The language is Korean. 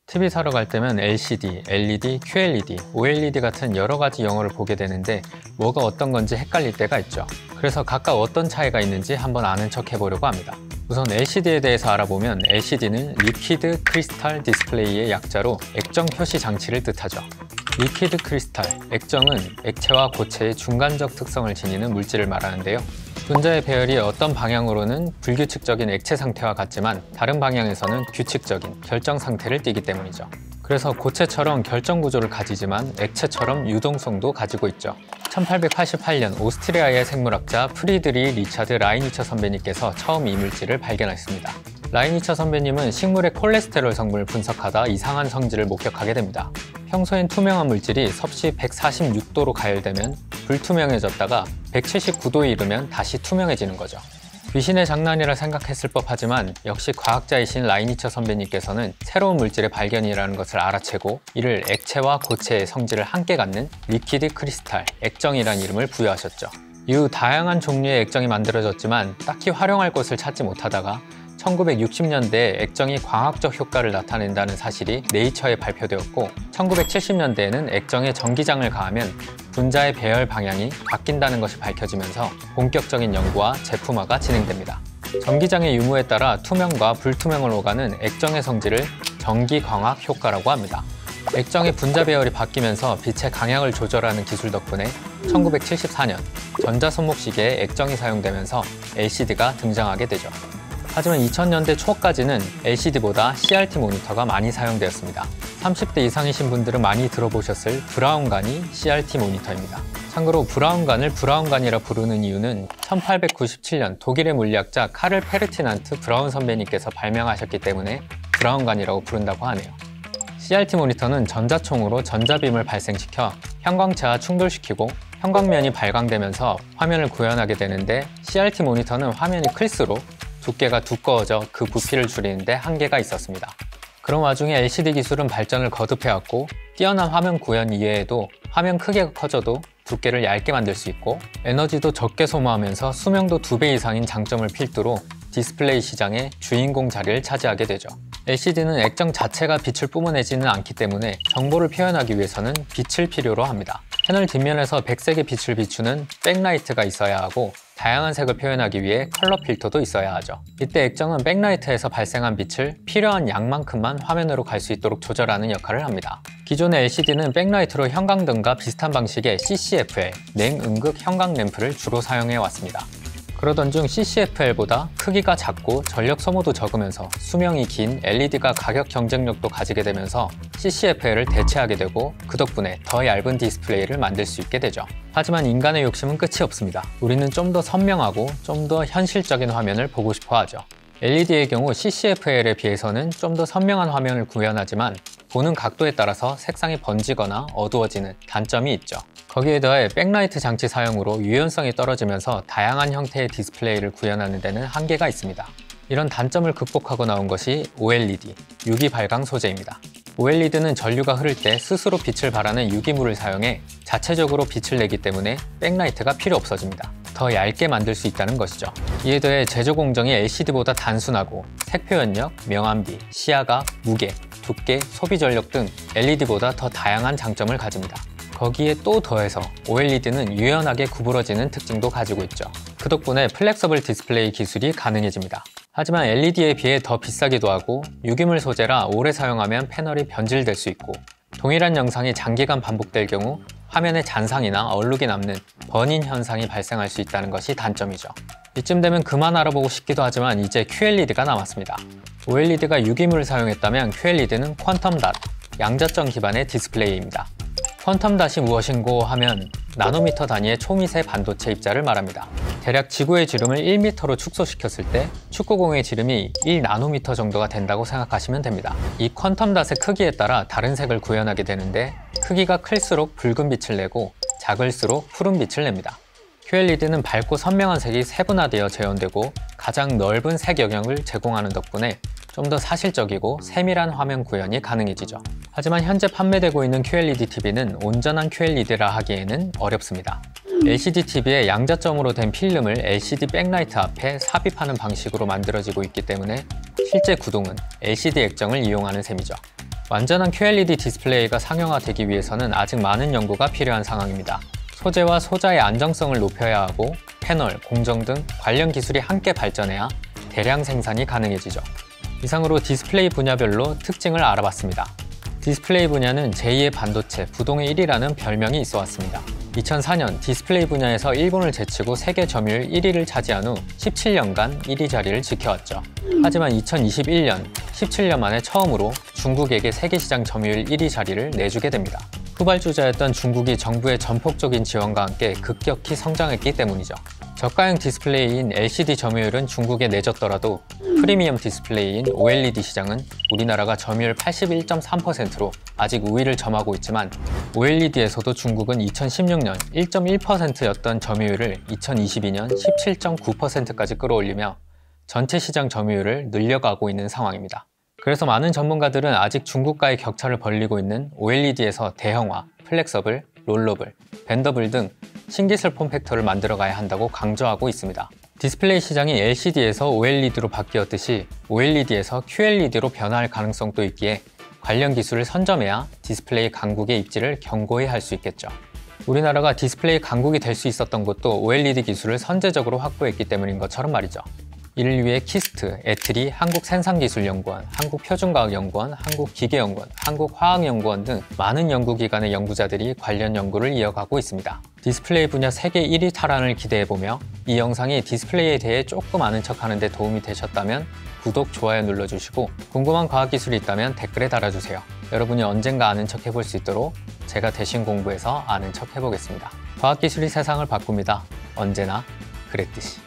TV 사러 갈 때면 LCD, LED, QLED, OLED 같은 여러 가지 용어를 보게 되는데 뭐가 어떤 건지 헷갈릴 때가 있죠. 그래서 각각 어떤 차이가 있는지 한번 아는 척 해보려고 합니다. 우선 LCD에 대해서 알아보면 LCD는 리퀴드 크리스탈 디스플레이의 약자로 액정 표시 장치를 뜻하죠. 리퀴드 크리스탈, 액정은 액체와 고체의 중간적 특성을 지니는 물질을 말하는데요. 분자의 배열이 어떤 방향으로는 불규칙적인 액체 상태와 같지만 다른 방향에서는 규칙적인 결정 상태를 띠기 때문이죠. 그래서 고체처럼 결정 구조를 가지지만 액체처럼 유동성도 가지고 있죠. 1888년 오스트리아의 생물학자 프리드리 리차드 라이니처 선배님께서 처음 이 물질을 발견했습니다. 라이니처 선배님은 식물의 콜레스테롤 성분을 분석하다 이상한 성질을 목격하게 됩니다. 평소엔 투명한 물질이 섭씨 146도로 가열되면 불투명해졌다가 179도에 이르면 다시 투명해지는 거죠. 귀신의 장난이라 생각했을 법하지만 역시 과학자이신 라이니처 선배님께서는 새로운 물질의 발견이라는 것을 알아채고 이를 액체와 고체의 성질을 함께 갖는 리퀴드 크리스탈, 액정이라는 이름을 부여하셨죠. 이후 다양한 종류의 액정이 만들어졌지만 딱히 활용할 곳을 찾지 못하다가 1960년대에 액정이 광학적 효과를 나타낸다는 사실이 네이처에 발표되었고 1970년대에는 액정에 전기장을 가하면 분자의 배열 방향이 바뀐다는 것이 밝혀지면서 본격적인 연구와 제품화가 진행됩니다. 전기장의 유무에 따라 투명과 불투명을 오가는 액정의 성질을 전기광학 효과라고 합니다. 액정의 분자 배열이 바뀌면서 빛의 강약을 조절하는 기술 덕분에 1974년 전자손목시계에 액정이 사용되면서 LCD가 등장하게 되죠. 하지만 2000년대 초까지는 LCD보다 CRT 모니터가 많이 사용되었습니다. 30대 이상이신 분들은 많이 들어보셨을 브라운관이 CRT 모니터입니다. 참고로 브라운관을 브라운관이라 부르는 이유는 1897년 독일의 물리학자 카를 페르티난트 브라운 선배님께서 발명하셨기 때문에 브라운관이라고 부른다고 하네요. CRT 모니터는 전자총으로 전자빔을 발생시켜 형광체와 충돌시키고 형광면이 발광되면서 화면을 구현하게 되는데 CRT 모니터는 화면이 클수록 두께가 두꺼워져 그 부피를 줄이는데 한계가 있었습니다. 그런 와중에 LCD 기술은 발전을 거듭해왔고 뛰어난 화면 구현 이외에도 화면 크기가 커져도 두께를 얇게 만들 수 있고 에너지도 적게 소모하면서 수명도 2배 이상인 장점을 필두로 디스플레이 시장의 주인공 자리를 차지하게 되죠. LCD는 액정 자체가 빛을 뿜어내지는 않기 때문에 정보를 표현하기 위해서는 빛을 필요로 합니다. 패널 뒷면에서 백색의 빛을 비추는 백라이트가 있어야 하고 다양한 색을 표현하기 위해 컬러 필터도 있어야 하죠. 이때 액정은 백라이트에서 발생한 빛을 필요한 양만큼만 화면으로 갈 수 있도록 조절하는 역할을 합니다. 기존의 LCD는 백라이트로 형광등과 비슷한 방식의 CCFL, 냉음극 형광 램프를 주로 사용해 왔습니다. 그러던 중 CCFL보다 크기가 작고 전력 소모도 적으면서 수명이 긴 LED가 가격 경쟁력도 가지게 되면서 CCFL을 대체하게 되고 그 덕분에 더 얇은 디스플레이를 만들 수 있게 되죠. 하지만 인간의 욕심은 끝이 없습니다. 우리는 좀 더 선명하고 좀 더 현실적인 화면을 보고 싶어 하죠. LED의 경우 CCFL에 비해서는 좀 더 선명한 화면을 구현하지만 보는 각도에 따라서 색상이 번지거나 어두워지는 단점이 있죠. 거기에 더해 백라이트 장치 사용으로 유연성이 떨어지면서 다양한 형태의 디스플레이를 구현하는 데는 한계가 있습니다. 이런 단점을 극복하고 나온 것이 OLED, 유기 발광 소재입니다. OLED는 전류가 흐를 때 스스로 빛을 발하는 유기물을 사용해 자체적으로 빛을 내기 때문에 백라이트가 필요 없어집니다. 더 얇게 만들 수 있다는 것이죠. 이에 더해 제조 공정이 LCD보다 단순하고 색 표현력, 명암비, 시야각, 무게, 두께, 소비 전력 등 LED보다 더 다양한 장점을 가집니다. 거기에 또 더해서 OLED는 유연하게 구부러지는 특징도 가지고 있죠. 그 덕분에 플렉서블 디스플레이 기술이 가능해집니다. 하지만 LED에 비해 더 비싸기도 하고 유기물 소재라 오래 사용하면 패널이 변질될 수 있고 동일한 영상이 장기간 반복될 경우 화면에 잔상이나 얼룩이 남는 버닝 현상이 발생할 수 있다는 것이 단점이죠. 이쯤 되면 그만 알아보고 싶기도 하지만 이제 QLED가 남았습니다. OLED가 유기물을 사용했다면 QLED는 퀀텀 닷, 양자점 기반의 디스플레이입니다. 퀀텀 닷이 무엇인고 하면 나노미터 단위의 초미세 반도체 입자를 말합니다. 대략 지구의 지름을 1m로 축소시켰을 때 축구공의 지름이 1나노미터 정도가 된다고 생각하시면 됩니다. 이 퀀텀 닷의 크기에 따라 다른 색을 구현하게 되는데 크기가 클수록 붉은 빛을 내고 작을수록 푸른 빛을 냅니다. QLED는 밝고 선명한 색이 세분화되어 재현되고 가장 넓은 색 영역을 제공하는 덕분에 좀 더 사실적이고 세밀한 화면 구현이 가능해지죠. 하지만 현재 판매되고 있는 QLED TV는 온전한 QLED라 하기에는 어렵습니다. LCD TV에 양자점으로 된 필름을 LCD 백라이트 앞에 삽입하는 방식으로 만들어지고 있기 때문에 실제 구동은 LCD 액정을 이용하는 셈이죠. 완전한 QLED 디스플레이가 상용화되기 위해서는 아직 많은 연구가 필요한 상황입니다. 소재와 소자의 안정성을 높여야 하고 패널, 공정 등 관련 기술이 함께 발전해야 대량 생산이 가능해지죠. 이상으로 디스플레이 분야별로 특징을 알아봤습니다. 디스플레이 분야는 제2의 반도체, 부동의 1위라는 별명이 있어 왔습니다. 2004년 디스플레이 분야에서 일본을 제치고 세계 점유율 1위를 차지한 후 17년간 1위 자리를 지켜왔죠. 하지만 2021년, 17년 만에 처음으로 중국에게 세계 시장 점유율 1위 자리를 내주게 됩니다. 후발주자였던 중국이 정부의 전폭적인 지원과 함께 급격히 성장했기 때문이죠. 저가형 디스플레이인 LCD 점유율은 중국에 내줬더라도 프리미엄 디스플레이인 OLED 시장은 우리나라가 점유율 81.3%로 아직 우위를 점하고 있지만 OLED에서도 중국은 2016년 1.1%였던 점유율을 2022년 17.9%까지 끌어올리며 전체 시장 점유율을 늘려가고 있는 상황입니다. 그래서 많은 전문가들은 아직 중국과의 격차를 벌리고 있는 OLED에서 대형화, 플렉서블, 롤러블, 벤더블 등 신기술 폼팩터를 만들어가야 한다고 강조하고 있습니다. 디스플레이 시장이 LCD에서 OLED로 바뀌었듯이 OLED에서 QLED로 변화할 가능성도 있기에 관련 기술을 선점해야 디스플레이 강국의 입지를 견고히 할 수 있겠죠. 우리나라가 디스플레이 강국이 될 수 있었던 것도 OLED 기술을 선제적으로 확보했기 때문인 것처럼 말이죠. 이를 위해 키스트, 에트리, 한국생산기술연구원, 한국표준과학연구원, 한국기계연구원, 한국화학연구원 등 많은 연구기관의 연구자들이 관련 연구를 이어가고 있습니다. 디스플레이 분야 세계 1위 탈환을 기대해보며 이 영상이 디스플레이에 대해 조금 아는 척하는 데 도움이 되셨다면 구독, 좋아요 눌러주시고 궁금한 과학기술이 있다면 댓글에 달아주세요. 여러분이 언젠가 아는 척 해볼 수 있도록 제가 대신 공부해서 아는 척 해보겠습니다. 과학기술이 세상을 바꿉니다. 언제나 그랬듯이.